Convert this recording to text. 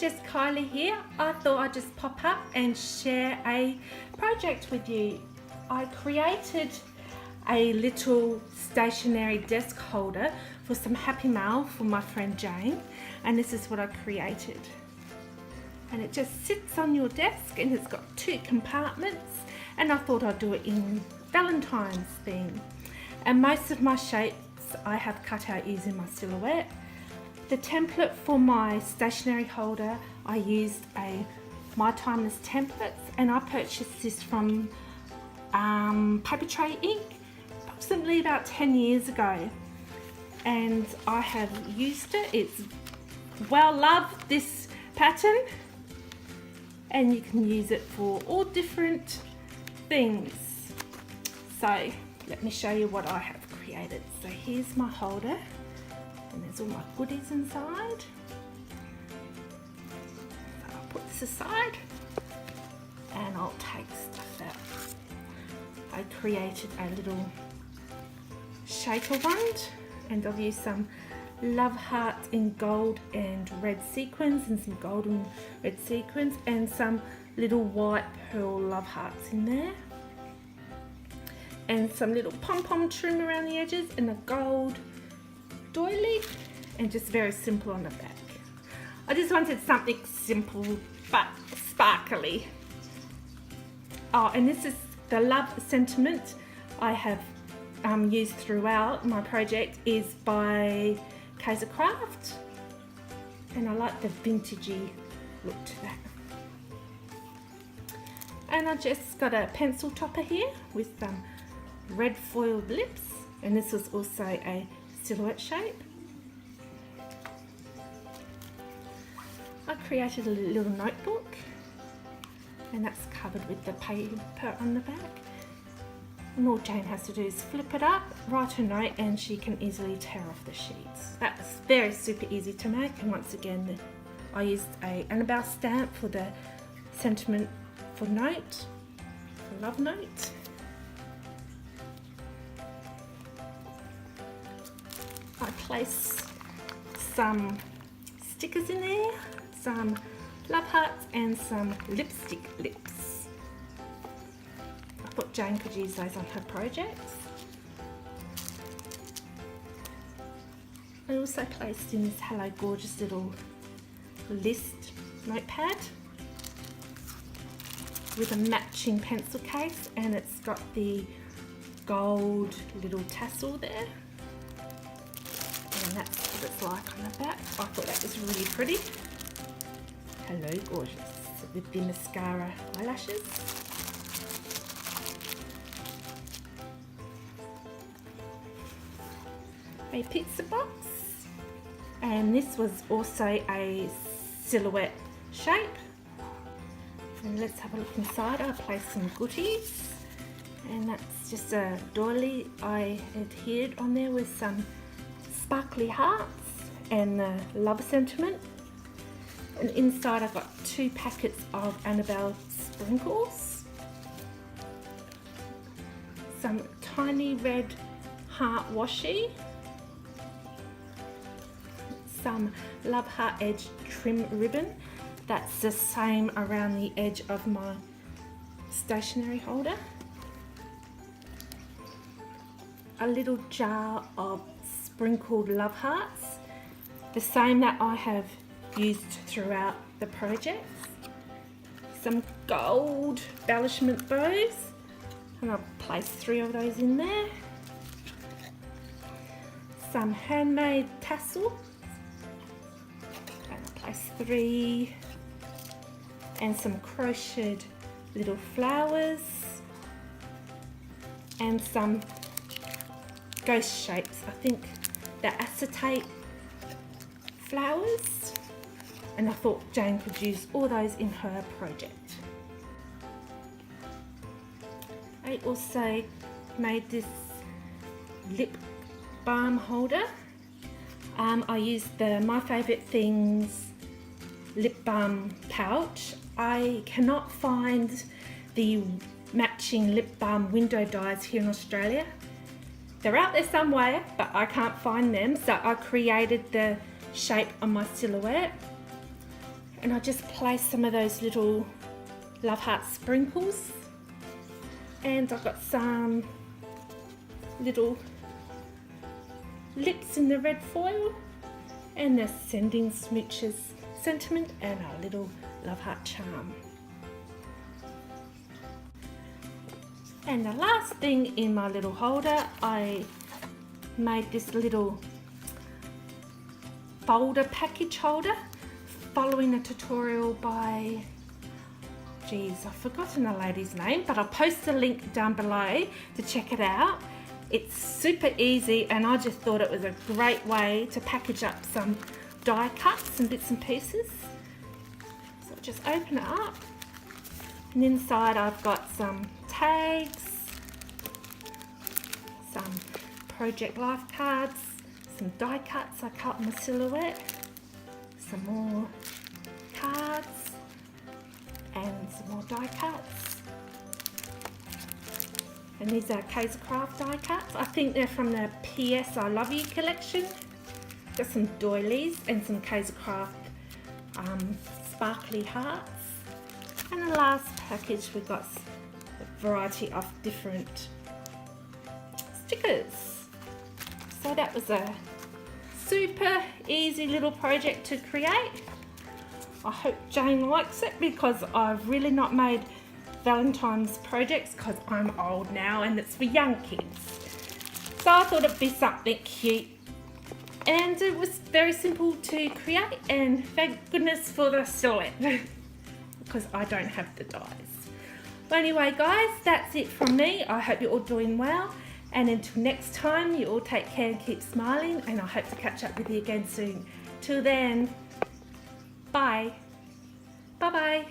it's just Kylie here. I thought I'd just pop up and share a project with you. I created a little stationary desk holder for some happy mail for my friend Jane, and this is what I created. And it just sits on your desk and it's got 2 compartments, and I thought I'd do it in Valentine's theme. And most of my shapes I have cut out using my silhouette. The template for my stationery holder, I used a My Timeless templates, and I purchased this from Papertrey ink approximately about 10 years ago, and I have used it. It's well loved, this pattern, and you can use it for all different things. So let me show you what I have created. So here's my holder, and there's all my goodies inside. So I'll put this aside and I'll take stuff out. I created a little shaker wand, and I've used some love hearts in gold and red sequins, and some gold and red sequins, and some little white pearl love hearts in there, and some little pom-pom trim around the edges, and a gold doily, and just very simple on the back. I just wanted something simple but sparkly. Oh, and this is the love sentiment I have used throughout my project, is by Craft, and I like the vintagey look to that. And I just got a pencil topper here with some red foiled lips, and this was also a silhouette shape. I created a little notebook, and that's covered with the paper on the back. And all Jane has to do is flip it up, write a note, and she can easily tear off the sheets. That's very super easy to make. And once again, I used a Annabelle stamp for the sentiment for note, for love note. I placed some stickers in there, some love hearts, and some lipstick lips. I thought Jane could use those on her projects. I also placed in this Hello Gorgeous little list notepad with a matching pencil case, and it's got the gold little tassel there, and that's what it's like on the back. I thought that was really pretty. Hello Gorgeous with the mascara eyelashes. A pizza box, and this was also a silhouette shape. And let's have a look inside. I placed some goodies, and that's just a doily I adhered on there with some sparkly hearts and the love sentiment. And inside I've got 2 packets of Annabelle sprinkles, some tiny red heart washi, some love heart edge trim ribbon. That's the same around the edge of my stationery holder. A little jar of sprinkled love hearts, the same that I have used throughout the project. Some gold embellishment bows, and I've placed 3 of those in there. Some handmade tassel, and I placed 3, and some crocheted little flowers, and some ghost shapes. I think they're acetate flowers, and I thought Jane could use all those in her project. I also made this lip balm holder. I used the My Favourite Things lip balm pouch. I cannot find the matching lip balm window dies here in Australia. They're out there somewhere, but I can't find them, so I created the shape on my silhouette. And I just place some of those little love heart sprinkles. And I've got some little lips in the red foil, and the sending smooches sentiment, and our little love heart charm. And the last thing in my little holder, I made this little folder package holder following a tutorial by, geez, I've forgotten the lady's name, but I'll post a link down below to check it out. It's super easy, and I just thought it was a great way to package up some die cuts and bits and pieces. So just open it up, and inside I've got some tags, some project life cards, some die cuts I cut in the silhouette, some more cards, and some more die cuts. And these are Craft die cuts. I think they're from the PS I Love You collection. Got some doilies and some Craft sparkly hearts. And the last package we've got a variety of different stickers. So that was a super easy little project to create. I hope Jane likes it, because I've really not made Valentine's projects because I'm old now and it's for young kids. So I thought it'd be something cute, and it was very simple to create, and thank goodness for the silhouette because I don't have the dies. But anyway guys, that's it from me. I hope you're all doing well, and until next time, you all take care and keep smiling, and I hope to catch up with you again soon. Till then, bye. Bye bye.